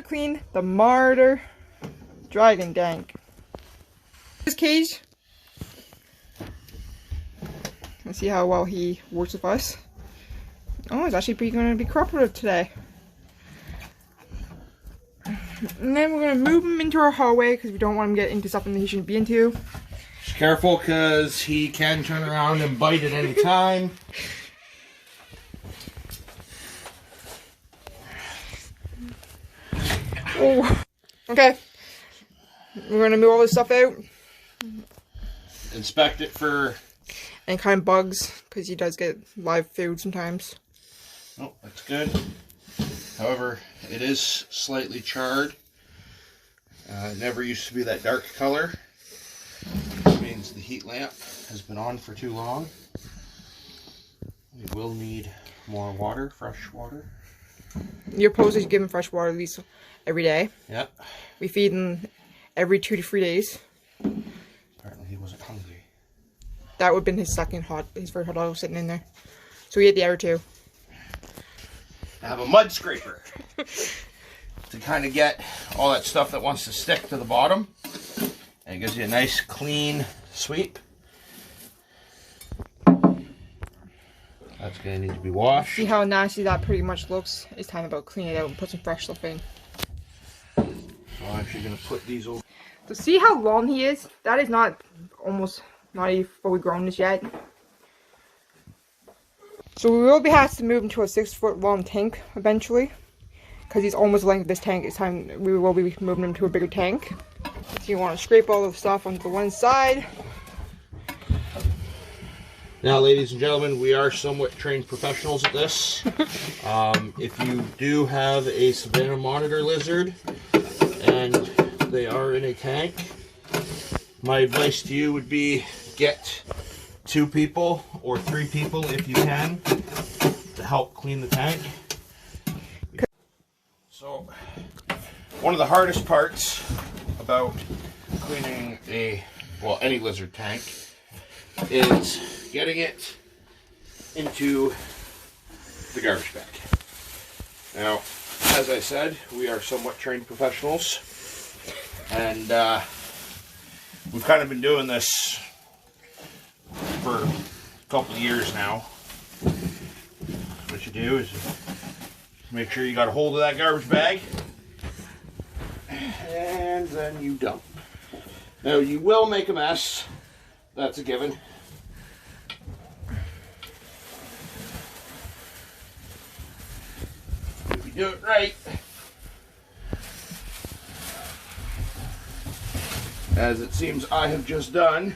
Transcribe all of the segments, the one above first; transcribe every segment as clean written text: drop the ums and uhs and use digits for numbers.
to clean the Monitor dragon tank. This cage. Let's see how well he works with us. Oh, he's actually going to be cooperative today. And then we're going to move him into our hallway because we don't want him to get into something that he shouldn't be into. Just careful because he can turn around and bite at any time. Oh. Okay. We're going to move all this stuff out. Inspect it for any kind of bugs because he does get live food sometimes. Oh, that's good. However, it is slightly charred. It never used to be that dark color. Which means the heat lamp has been on for too long. We will need more water, fresh water. You're supposed to give him fresh water at least every day. Yep. We feed him every 2 to 3 days. Apparently he wasn't hungry. That would have been his first hot dog sitting in there. So we ate the other 2. I have a mud scraper to kind of get all that stuff that wants to stick to the bottom. And it gives you a nice clean sweep. That's going to need to be washed. See how nasty that pretty much looks? It's time about cleaning it out and put some fresh stuff in. So I'm actually going to put these over. So see how long he is? That is not even fully grown as yet. So we will be have to move him to a 6-foot long tank eventually. Because he's almost the length of this tank. It's time we will be moving him to a bigger tank. So you want to scrape all the stuff onto the one side. Now, ladies and gentlemen, we are somewhat trained professionals at this. If you do have a Savanah Monitor lizard and they are in a tank, my advice to you would be get 2 people or 3 people if you can to help clean the tank. So, one of the hardest parts about cleaning any lizard tank is getting it into the garbage bag. Now, as I said, we are somewhat trained professionals, and we've kind of been doing this for a couple of years now. What you do is make sure you got a hold of that garbage bag, and then you dump. Now, you will make a mess. That's a given. If you do it right, as it seems I have just done,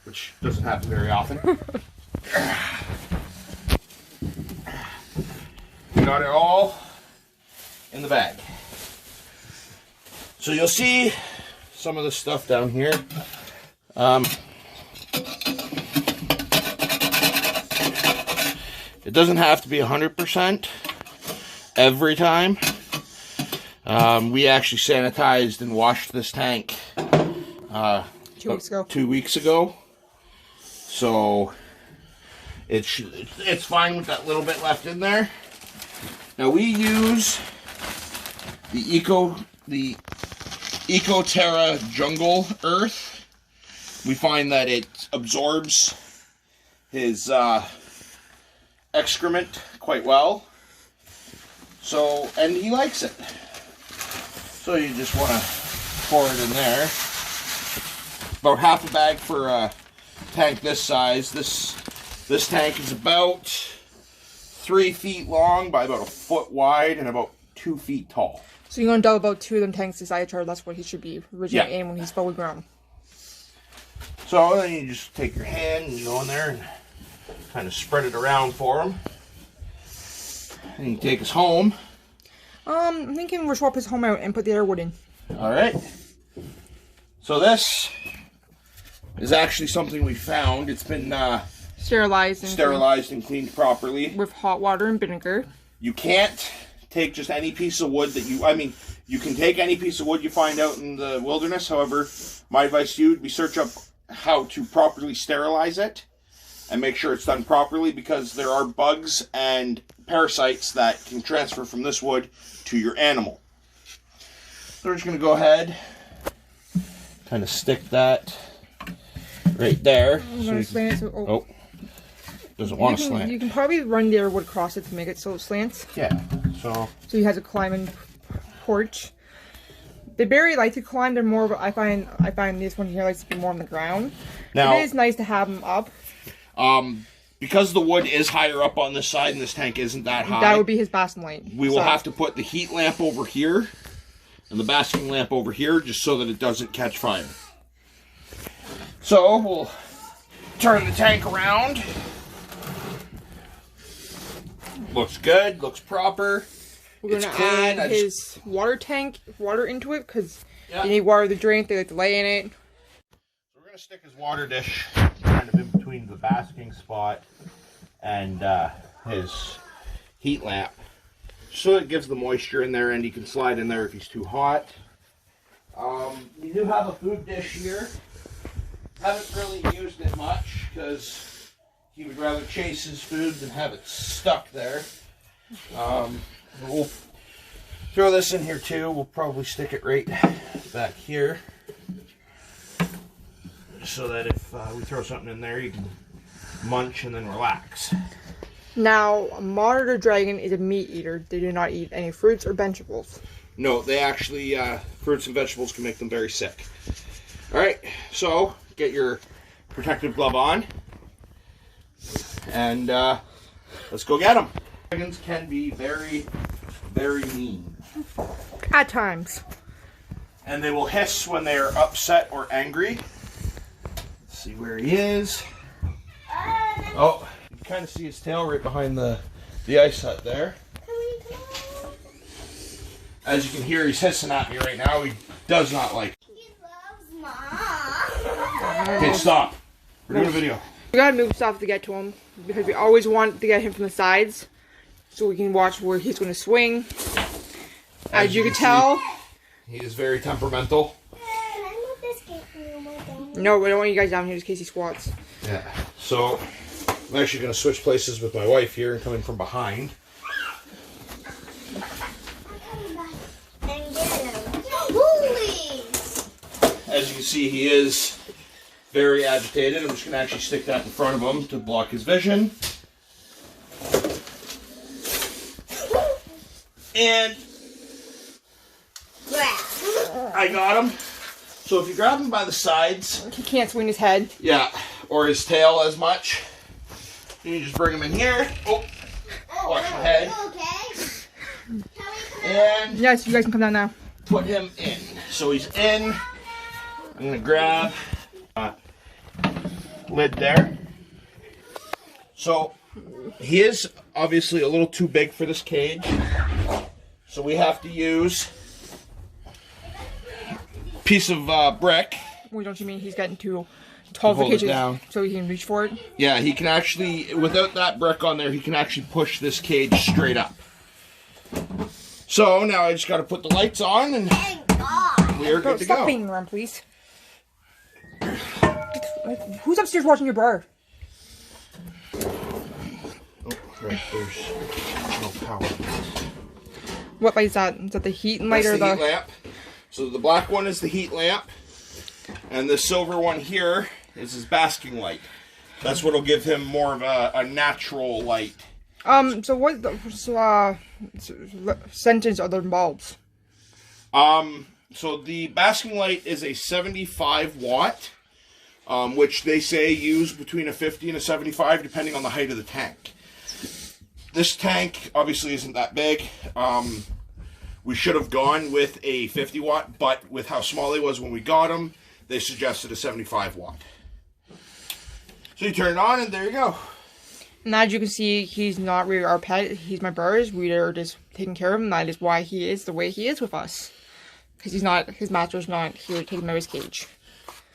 which doesn't happen very often. We got it all in the bag. So you'll see some of the stuff down here. It doesn't have to be 100% every time. We actually sanitized and washed this tank 2 weeks ago. 2 weeks ago. So it's fine with that little bit left in there. Now we use the EcoTerra Jungle Earth. We find that it absorbs his excrement quite well. So, and he likes it. So you just want to pour it in there. About half a bag for a tank this size. This tank is about 3 feet long by about a foot wide and about 2 feet tall. So you're going to double about 2 of them tanks to size chart. That's what he should be originally in when he's fully grown. So then you just take your hand and go in there and kind of spread it around for him. And you take us home. I'm thinking we'll swap his home out and put the other wood in. Alright. So this is actually something we found. It's been sterilized and cleaned properly. With hot water and vinegar. You can't take just any piece of wood that you can take any piece of wood you find out in the wilderness. However, my advice to you would be search up how to properly sterilize it and make sure it's done properly, because there are bugs and parasites that can transfer from this wood to your animal. So we're just going to go ahead, kind of stick that right there. I'm going to slant it so... Oh, doesn't want to slant. You can probably run the wood across it to make it so it slants. Yeah, so he has a climbing porch. They barely like to climb. They're more of I find this one here likes to be more on the ground. Now, it is nice to have them up. Because the wood is higher up on this side and this tank isn't that high. That would be his basking light. We will have to put the heat lamp over here and the basking lamp over here just so that it doesn't catch fire. So we'll turn the tank around. Looks good, looks proper. We're going to add his water into it because you need water to drink. They like to lay in it. So we're going to stick his water dish kind of in between the basking spot and his heat lamp, so it gives the moisture in there, and he can slide in there if he's too hot. We do have a food dish here. Haven't really used it much because he would rather chase his food than have it stuck there. We'll throw this in here too. We'll probably stick it right back here, so that if we throw something in there, you can munch and then relax. Now, a monitor dragon is a meat eater. They do not eat any fruits or vegetables. No, they actually, fruits and vegetables can make them very sick. Alright, so get your protective glove on, and let's go get them. Dragons can be very, very mean. At times. And they will hiss when they are upset or angry. Let's see where he is. Oh, you can kind of see his tail right behind the ice hut there. As you can hear, he's hissing at me right now. He does not like it. He loves Mom. Okay, stop. We're doing a video. We gotta move stuff to get to him because we always want to get him from the sides so we can watch where he's going to swing. As you can tell, he is very temperamental. No, we don't want you guys down here in case he squats. Yeah, so I'm actually going to switch places with my wife here and come in from behind. As you can see, he is very agitated. I'm just going to actually stick that in front of him to block his vision. And I got him. So if you grab him by the sides, he can't swing his head. Yeah, or his tail as much. You just bring him in here. Oh, watch my head. And yes, you guys can come down now. Put him in. So he's in. I'm gonna grab lid there. So he is obviously a little too big for this cage. So we have to use a piece of brick. Wait, don't you mean he's getting too tall for cages so he can reach for it? Yeah, he can actually, without that brick on there, he can actually push this cage straight up. So now I just got to put the lights on and we are good to go. Stop beating around, please. Who's upstairs watching your bar? Oh, right, there's no power. What light is that? Is that the heat light or the heat lamp? So the black one is the heat lamp, and the silver one here is his basking light. That's what'll give him more of a natural light. So what sentence are the bulbs? So the basking light is a 75 watt, which they say use between a 50 and a 75 depending on the height of the tank. This tank obviously isn't that big. We should have gone with a 50 watt, but with how small he was when we got him, they suggested a 75 watt. So you turn it on and there you go. And as you can see, he's not really our pet. He's my brother's. We are just taking care of him. That is why he is the way he is with us. Because his master's not here to take him out of his cage.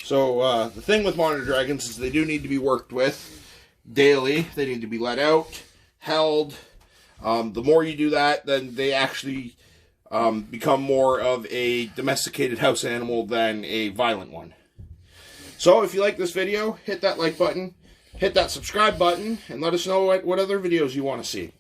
So the thing with monitor dragons is they do need to be worked with daily. They need to be let out, held. The more you do that, then they actually become more of a domesticated house animal than a violent one. So if you like this video, hit that like button, hit that subscribe button, and let us know what other videos you want to see.